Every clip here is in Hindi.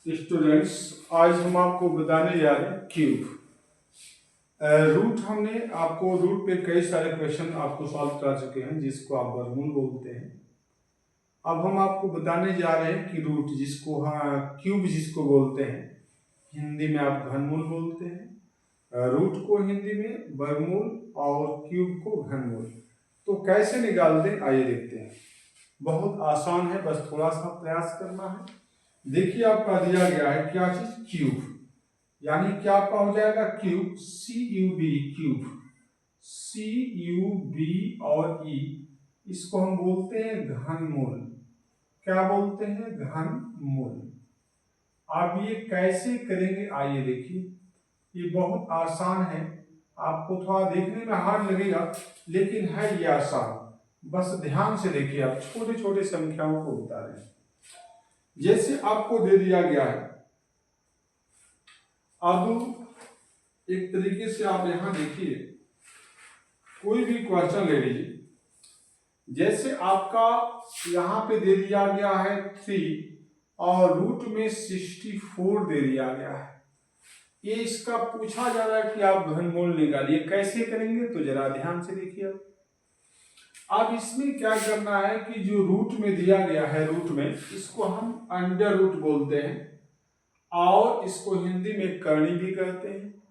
स्टूडेंट्स, आज हम आपको बताने जा रहे हैं क्यूब रूट। हमने आपको रूट पे कई सारे क्वेश्चन आपको सॉल्व कर चुके हैं जिसको आप वर्गमूल बोलते हैं। अब हम आपको बताने जा रहे हैं कि रूट जिसको क्यूब जिसको बोलते हैं, हिंदी में आप घनमूल बोलते हैं, रूट को हिंदी में वर्गमूल और क्यूब को घनमूल। तो कैसे निकालते हैं आइए देखते हैं। बहुत आसान है, बस थोड़ा सा प्रयास करना है। देखिए आपका दिया गया है क्या चीज, क्यूब, यानी क्या आपका हो जाएगा क्यूब, CUB क्यूब, CUB और E, इसको हम बोलते हैं घनमूल। क्या बोलते हैं, घनमूल। अब ये कैसे करेंगे आइए देखिए, ये बहुत आसान है। आपको थोड़ा देखने में हार्ड लगेगा लेकिन है ये आसान, बस ध्यान से देखिए। आप छोटे छोटे संख्याओं को बता रहे हैं। जैसे आपको दे दिया गया है, अब एक तरीके से आप यहां देखिए, कोई भी क्वेश्चन ले लीजिए। जैसे आपका यहां पे दे दिया गया है 3 और रूट में 64 दे दिया गया है। ये इसका पूछा जा रहा है कि आप घनमूल निकालिए। कैसे करेंगे तो जरा ध्यान से देखिए। अब इसमें क्या करना है कि जो रूट में दिया गया है, रूट में इसको हम अंडर रूट बोलते हैं और इसको हिंदी में करनी भी कहते हैं।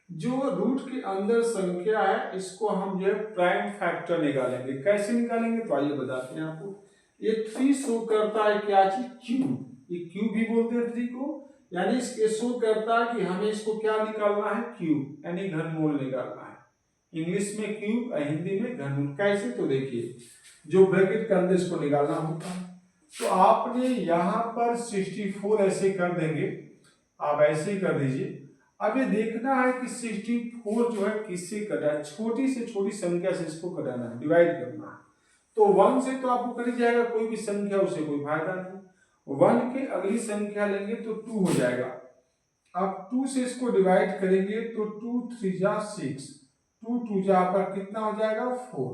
जो रूट के अंदर संख्या है इसको हम जो है प्राइम फैक्टर निकालेंगे। कैसे निकालेंगे तो आइए बताते हैं आपको। ये 3 शो करता है क्या चीज, क्यूब। ये क्यूब भी बोलते हैं 3 को, यानी इसके शो करता है कि हमें इसको क्या निकालना है, क्यूब, यानी घनमूल निकालना है। इंग्लिश में क्यूब, हिंदी में घनमूल। कैसे तो देखिए, जो ब्रैकेट के अंदर इसको निकालना होता है तो आपने यहाँ पर 64 ऐसे कर देंगे, आप ऐसे ही कर दीजिए। अब ये देखना है कि 64 जो है किससे कटा है, छोटी से छोटी संख्या से इसको कटाना है, डिवाइड करना है। तो 1 से तो आपको कट जाएगा, कोई भी संख्या उसे कोई फायदा नहीं। 1 के अगली संख्या लेंगे तो 2 हो जाएगा। अब 2 से इसको डिवाइड करेंगे तो 2 3 जा 6, 2 2 जा आपका कितना हो जाएगा 4।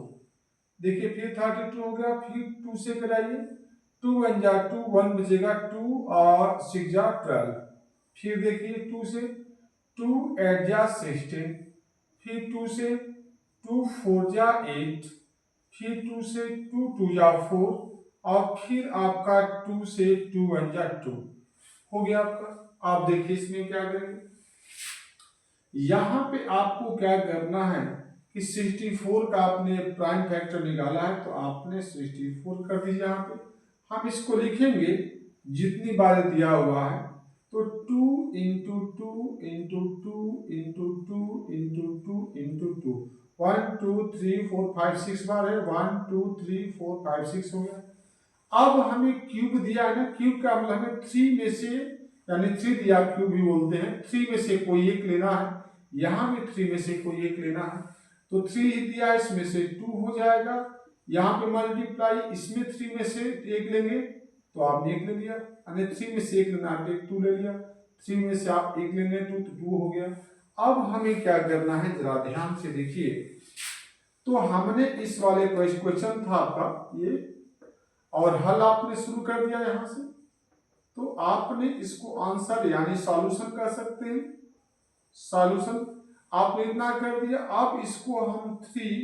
देखिए फिर 32 हो गया, फिर 2 से कराइए, 2 1 जा 2, 1 बचेगा 2 और 6 जा 12। फिर देखिए 2 से 2 8 जा 16, फिर 2 से 2 4 जा 8, फिर 2 से 2 2 जा 4 और फिर आपका 2 से 2 1 जा 2 हो गया आपका। आप देखिए इसमें क्या करेंगे, यहां पे आपको क्या करना है कि 64 का आपने प्राइम फैक्टर निकाला है तो आपने 64 कर दीजिए। यहाँ पे हम इसको लिखेंगे जितनी बार दिया हुआ है तो 2 into 2 into 2 into 2 into 2 into 2, 1 2 3 4 5 6 बार है, 1 2 3 4 5 6 हो गया। अब हमें क्यूब दिया है ना, क्यूब का मतलब हमें 3 में से, यानी 3 दिया, क्यूब भी बोलते हैं, 3 में से कोई एक लेना है। यहाँ भी 3 में से कोई एक लेना है तो 3 ही दिया, इसमें से 2 हो जाएगा। यहाँ पे मल्टीप्लाई, इसमें 3 में से एक लेंगे तो आपने एक ले लिया, यानी 3 में से एक लेना है 2 ले लिया, 3 में से आप एक लेंगे 2 तो 2 हो गया। अब हमें क्या करना है जरा ध्यान से देखिए। तो हमने इस वाले क्वेश्चन था आपका ये, और हल आपने शुरू कर दिया यहां से, तो आपने इसको आंसर यानी सॉल्यूशन कर सकते हैं। सॉल्यूशन आपने इतना कर दिया। अब इसको हम 3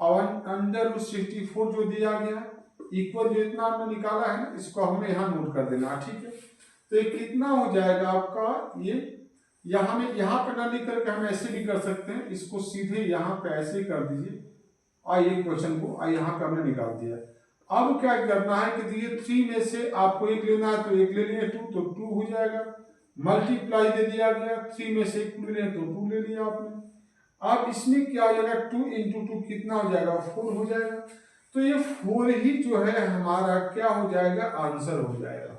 और अंडर 64 जो दिया गया इक्वल जो इतना हमने निकाला है ना, इसको हमें यहाँ नोट कर देना, ठीक है। तो ये कितना हो जाएगा आपका, ये यहाँ में, यहाँ पे ना लिख करके हम ऐसे भी कर सकते हैं, इसको सीधे यहाँ पे ऐसे कर दीजिए और ये क्वेश्चन को यहाँ पे हमने निकाल दिया। अब क्या करना है कि ये 3 में से आपको एक लेना है तो एक ले लिए 2 तो 2 हो जाएगा, मल्टीप्लाई दे दिया गया, 3 में से एक ले तो 2 ले लिया आपने। अब इसमें क्या हो जाएगा, 2 इंटू 2 कितना हो जाएगा 4 हो जाएगा। तो ये 4 ही जो है हमारा क्या हो जाएगा, आंसर हो जाएगा।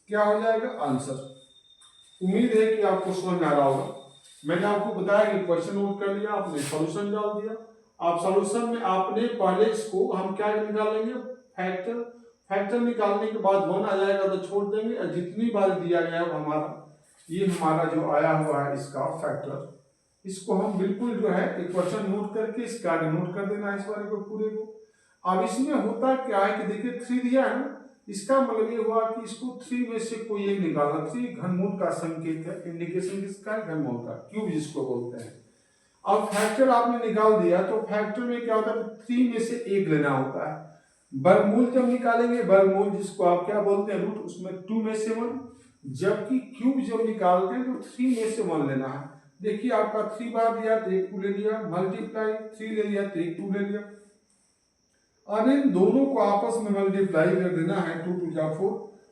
क्या हो जाएगा, आंसर। उम्मीद है कि आपको समझ में आ रहा होगा। मैंने आपको बताया कि क्वेश्चन नोट कर लिया, आपने सॉल्यूशन डाल दिया। आप सॉल्यूशन में आपने पहले इसको हम क्या निकालेंगे, फैक्टर। फैक्टर निकालने के बाद 1 आ जाएगा तो छोड़ देंगे, और जितनी बार दिया गया हमारा, ये हमारा जो आया हुआ है इसका फैक्टर, इसको हम बिल्कुल जो है एक क्वेश्चन नोट करके इसका नोट कर देना है इस बारे को पूरे को। अब इसमें होता क्या है कि देखिए 3 दिया है ना, इसका मतलब ये हुआ कि इसको 3 में से कोई एक निकालना। 3 घनमूल का संकेत है, इंडिकेशन किसका है? घनमूल का, क्यूब जिसको बोलते हैं। अब फैक्टर आपने निकाल दिया तो फैक्टर में क्या होता है? 3 में से एक लेना होता है। वर्गमूल जब निकालेंगे, वर्गमूल जिसको आप क्या बोलते हैं? रूट, उसमें 2 में से 1, जबकि क्यूब जब निकालते हैं तो 3 में से 1 लेना है। देखिए आपका 3 बार दिया तो 1 2 ले लिया, मल्टीप्लाई 3 ले लिया तो 1 2 ले लिया। अब इन दोनों को आपस में मल्टीप्लाई कर देना है, 2 2 जा 4।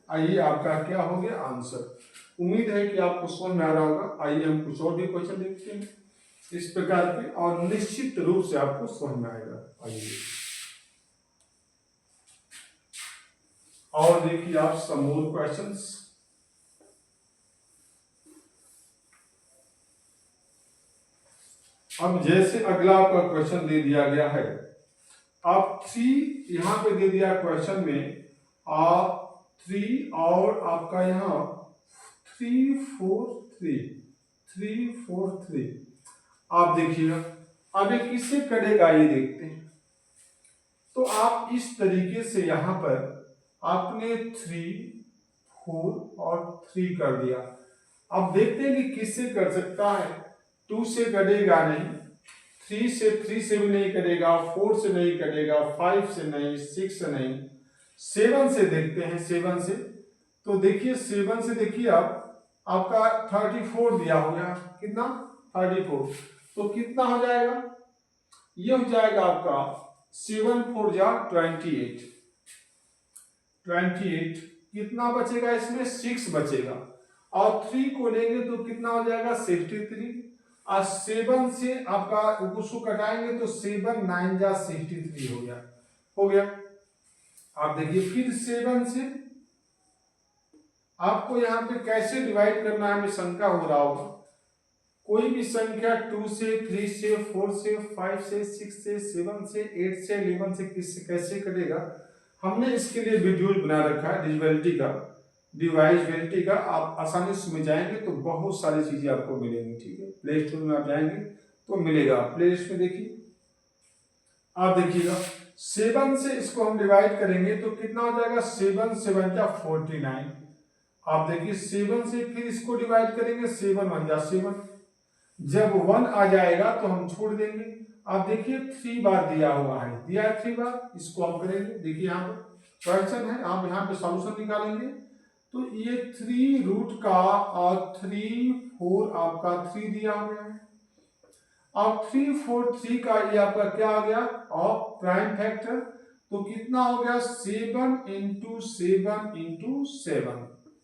आइए आपका क्या हो गया? आंसर। उम्मीद है कि आपको समझ में आ रहा होगा। आइए हम कुछ और भी क्वेश्चन देखते हैं इस प्रकार के, और निश्चित रूप से आपको समझ में आएगा। आइए और देखिए आप सम मोर क्वेश्चंस। अब जैसे अगला आपका क्वेश्चन दे दिया गया है, आप 3 यहां पे दे दिया क्वेश्चन में, आप 3 और आपका यहाँ 3 4 3 3 4 3। आप देखिएगा अब ये किससे कटेगा ये देखते हैं। तो आप इस तरीके से यहां पर आपने 3 4 और 3 कर दिया। अब देखते हैं कि किससे कर सकता है। 2 से कटेगा नहीं, 3 से भी नहीं कटेगा, 4 से नहीं कटेगा, 5 से नहीं, 6 से नहीं, 7 से देखते हैं। 7 से तो देखिए 7 से देखिए आप आपका 34 दिया हो गया। कितना? 34। तो कितना हो जाएगा? ये हो जाएगा आपका 7 4 जा 28। 28 कितना बचेगा? इसमें 6 बचेगा, और 3 को लेंगे तो कितना हो जाएगा? 63। और 7 से आपका उसको कटाएंगे तो 7 9 जा 63 हो गया। हो गया। आप देखिए फिर 7 से आपको यहाँ पे कैसे डिवाइड करना है, हमें शंका हो रहा होगा। कोई भी संख्या 2 से 3 से 4 से 5 से 6 से 7 से 8 से 11 से किससे कैसे कटेगा, हमने इसके लिए वीडियो बना रखा है डिवाइजिबिलिटी का। आप आसानी से समझ जाएंगे तो बहुत सारी चीजें आपको मिलेंगी। ठीक है, प्ले स्टोर में आप जाएंगे तो मिलेगा। प्ले लिस्ट में देखिए, आप देखिएगा 7 से इसको हम डिवाइड करेंगे तो कितना हो जाएगा? 7 7 जा 49। आप देखिए 7 से फिर इसको डिवाइड करेंगे, 7 1 जा 7। जब 1 आ जाएगा तो हम छोड़ देंगे। आप देखिए 3 बार दिया हुआ है, दिया है 3 बार, इसको आप करेंगे। देखिए यहाँ पर क्वेश्चन है, आप यहाँ पे सॉल्यूशन निकालेंगे तो ये 3 रूट का और 3 4 आपका 3 दिया गया है। अब 3 4 3 का ये आपका क्या आ गया? और प्राइम फैक्टर, तो कितना हो गया? 7 इंटू 7 इंटू 7।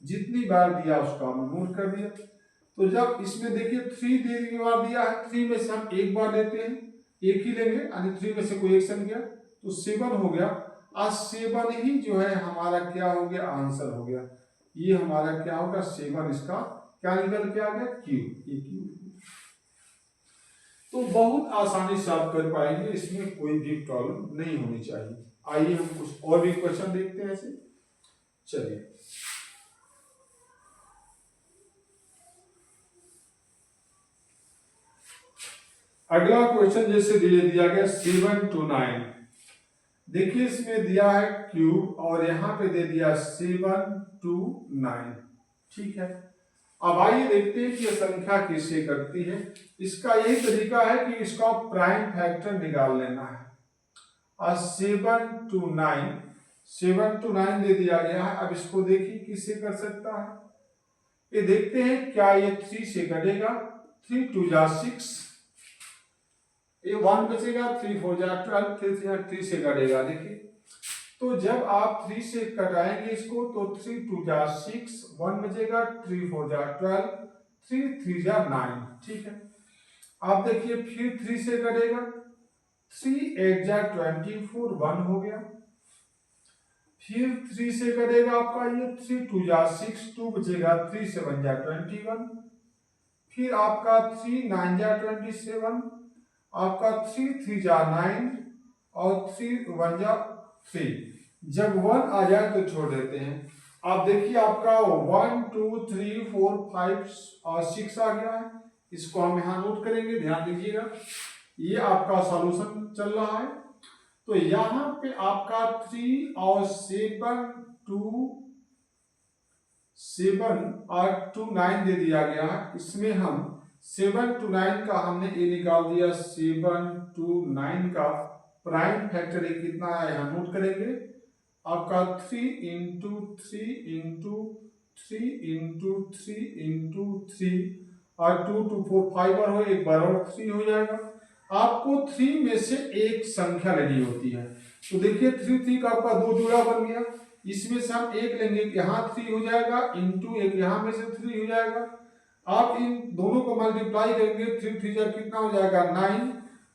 जितनी बार दिया उसका हम नोट कर दिया। तो जब इसमें देखिए 3 बार दिया है, 3 में से हम एक बार लेते हैं, एक ही लेंगे, यानी 3 में से कोई एक गया तो 7 हो गया। आज 7 ही जो है हमारा क्या हो गया? आंसर हो गया। ये हमारा क्या होगा? 7 इसका क्या निकल के आ गया? क्यूब। ये क्यूब तो बहुत आसानी से आप कर पाएंगे, इसमें कोई भी प्रॉब्लम नहीं होनी चाहिए। आइए हम कुछ और भी क्वेश्चन देखते हैं ऐसे। चलिए अगला क्वेश्चन जैसे दिया गया 7 to 9। देखिए इसमें दिया है क्यूब और यहाँ पे दे दिया 7 to 9। ठीक है, अब आइए देखते हैं कि यह संख्या किससे करती है। इसका यही तरीका है कि इसका प्राइम फैक्टर निकाल लेना है। और 7 to 9, 7 to 9 दे दिया गया है। अब इसको देखिए किससे कर सकता है। ये देखते हैं क्या ये 3 से कटेगा। 3 2 जा 6, ये 1 बचेगा, 3 4 जा 12, 3 से कटेगा। देखिए तो जब आप 3 से कटाएंगे इसको तो 3 2 जा 6, 1 बचेगा, 3 4 जा 12, 3 3 जा 9। ठीक है, आप देखिए फिर 3 से कटेगा, 3 8 जा 24, 1 हो गया। फिर 3 से कटेगा आपका ये 3 2 जा 6, 2 बचेगा, 3 7 जा 21। फिर आपका 3 9 जा 27, आपका 3 3 जा 9 और 3 1 जा 3। जब 1 आ जाए तो छोड़ देते हैं। आप देखिए आपका 1 2 3 4 5 और 6 आ गया है। इसको हम यहाँ नोट करेंगे, ध्यान दीजिएगा। ये आपका सॉल्यूशन चल रहा है। तो यहाँ पे आपका 3 और 7 टू 7 और 2 9 दे दिया गया है। इसमें हम 7 to 9 का हमने ये निकाल दिया। 7 to 9 का प्राइम फैक्टर कितना है हम नोट करेंगे। आपका 3 इंटू 3 इंटू 3 इंटू 3 इंटू 3 और 2 2 4 5 और हो एक बार और 3 हो जाएगा। आपको 3 में से एक संख्या लेनी होती है। तो देखिए 3 3 का आपका 2 जोड़ा बन गया। इसमें से हम एक लेंगे, यहाँ 3 हो जाएगा इंटू एक यहाँ में से 3 हो जाएगा। आप इन दोनों को मल्टीप्लाई करेंगे, 3 3 जा कितना हो जाएगा 9।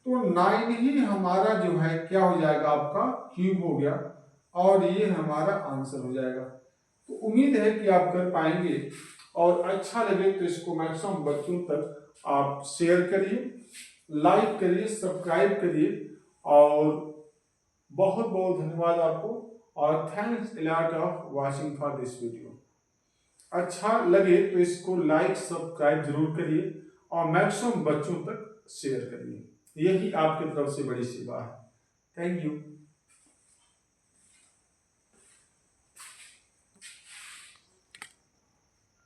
तो 9 ही हमारा जो है क्या हो जाएगा आपका क्यूब हो गया और ये हमारा आंसर हो जाएगा। तो उम्मीद है कि आप कर पाएंगे और अच्छा लगे तो इसको मैक्सिमम बच्चों तक आप शेयर करिए, लाइक करिए, सब्सक्राइब करिए और बहुत बहुत धन्यवाद आपको और thanks a lot of watching for this video. अच्छा लगे तो इसको लाइक सब्सक्राइब जरूर करिए और मैक्सिमम बच्चों तक शेयर करिए। यही आपकी तरफ से बड़ी सेवा है। Thank you.